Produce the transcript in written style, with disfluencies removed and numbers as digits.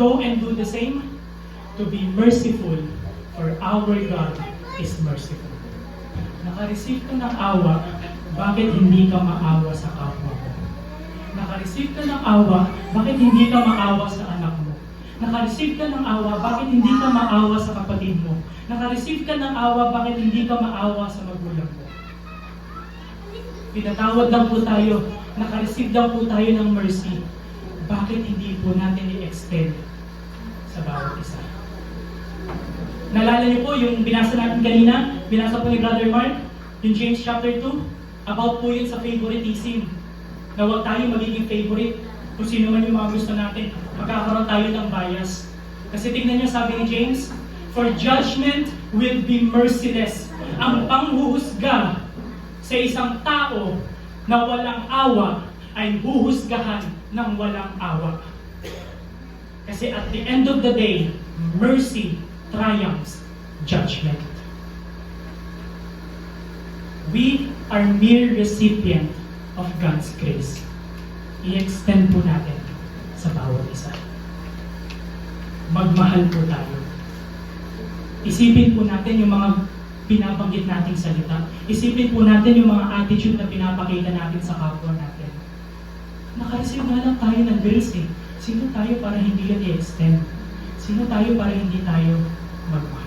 Go and do the same, to be merciful, for our God is merciful. Naka-receive ka ng awa, bakit hindi ka maawa sa kapwa mo? Naka-receive ka ng awa, bakit hindi ka maawa sa anak mo? Naka-receive ka ng awa, bakit hindi ka maawa sa kapatid mo? Naka-receive ka ng awa, bakit hindi ka maawa sa magulang mo? Pinatawad lang po tayo, naka-receive lang po tayo ng mercy. Bakit hindi po natin i-extend sa bawat isa? Naalala niyo po yung binasa natin kanina, binasa po ni Brother Mark, yung James chapter 2, about po yun sa favoritism. Na huwag tayo magiging favorite kung sino man yung mga gusto natin. Magkakaroon tayo ng bias. Kasi tignan niyo sabi ni James, for judgment will be merciless. Ang panghuhusga sa isang tao na walang awa ay huhusgahan ng walang awa. Kasi at the end of the day, mercy triumphs judgment. We are mere recipient of God's grace. I-extend po natin sa bawat isa. Magmahal po tayo. Isipin po natin yung mga pinabanggit nating salita. Isipin po natin yung mga attitude na pinapakita natin sa kapwa natin. Naka-receive na lang tayo ng grace eh. Sino tayo para hindi yan i-extend? Sino tayo para hindi tayo magmahal?